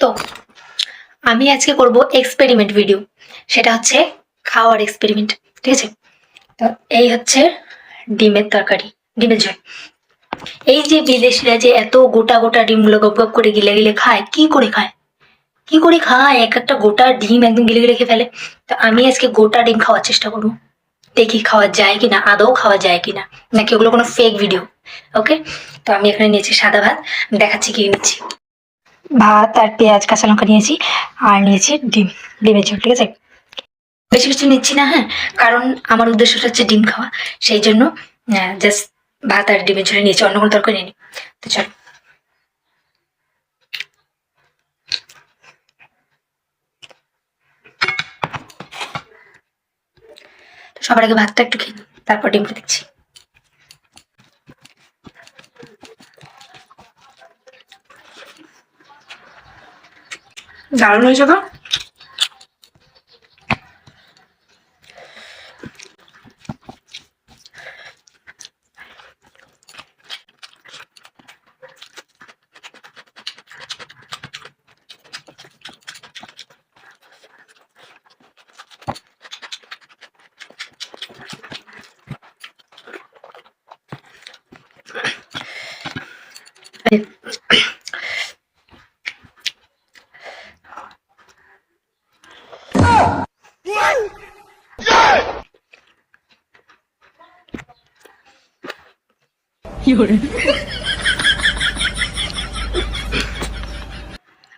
তো আমি আজকে করব এক্সপেরিমেন্ট ভিডিও, সেটা হচ্ছে খাওয়ার এক্সপেরিমেন্ট। ঠিক আছে, তো এই হচ্ছে ডিমের তরকারি, ডিমের ঝোল। এই যে বিদেশিরা যে এত গোটা গোটা ডিমগুলো গপ গপ করে গিলে গিলে খায়, কি করে খায়, কি করে খায়? এক একটা গোটা ডিম একদম গিলে গিলে খেয়ে ফেলে। তো আমি আজকে গোটা ডিম খাওয়ার চেষ্টা করবো, দেখি খাওয়া যায় কিনা, আদৌ খাওয়া যায় কিনা, নাকি ওগুলো কোনো ফেক ভিডিও। ওকে, তো আমি এখানে নিয়েছি সাদা ভাত, দেখাচ্ছি কি নিচ্ছি। ভাত আর পেঁয়াজ কাঁচা লঙ্কা নিয়েছি, আর নিয়েছি ডিম, ডিমের ঝোল। ঠিক আছে, বেশি কিছু নিচ্ছি না, হ্যাঁ, কারণ আমার উদ্দেশ্যটা হচ্ছে ডিম খাওয়া, সেই জন্য জাস্ট ভাত আর ডিমের ঝোলে নিয়েছি, অন্য কোনো তরকারি নিই। তো চল, তো সবার আগে ভাতটা একটু খেয়ে নিই, তারপর ডিমটা দেখছি। দারুণ হয়েছে তো।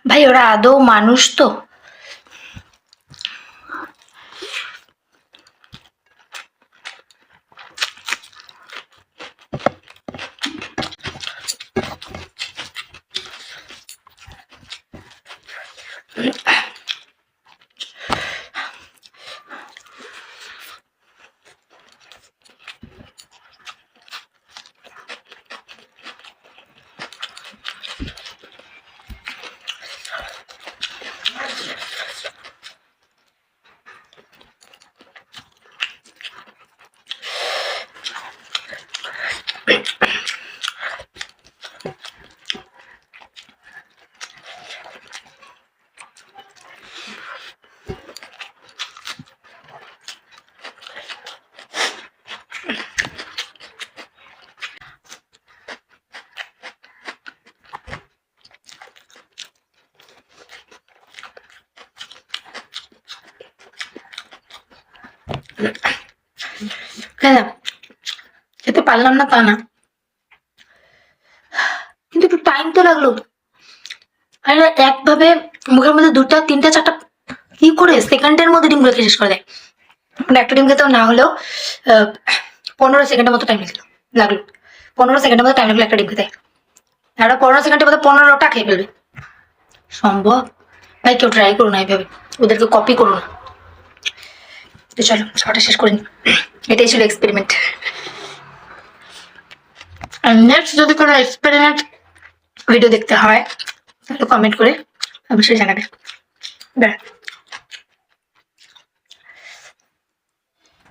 ভাই ওরা আদৌ মানুষ তো? হ্যাঁ, খেতে পারলাম না তা না, কিন্তু একটু টাইম তো লাগলো। আর একভাবে মুখের মধ্যে দুটা তিনটা চারটা কি করে সেকেন্ডের মধ্যে ডিমগুলো খেয়ে শেষ করে দেয়। মানে একটা ডিম খেতেও না হলেও 15 সেকেন্ডের মতো টাইম লাগলো 15 সেকেন্ডের মতো টাইম লাগলো একটা ডিম খেতে। আর 15 সেকেন্ডের মধ্যে 15টা খেয়ে ফেলবে, সম্ভব? ভাই কেউ ট্রাই করো না এইভাবে, ওদেরকে কপি করো না। তো চলো খাওয়াটা শেষ করে নি, এটাই ছিল এক্সপেরিমেন্ট। আর নেক্সট যদি কোনো এক্সপেরিমেন্ট ভিডিও দেখতে হয় তাহলে কমেন্ট করে অবশ্যই জানাবে।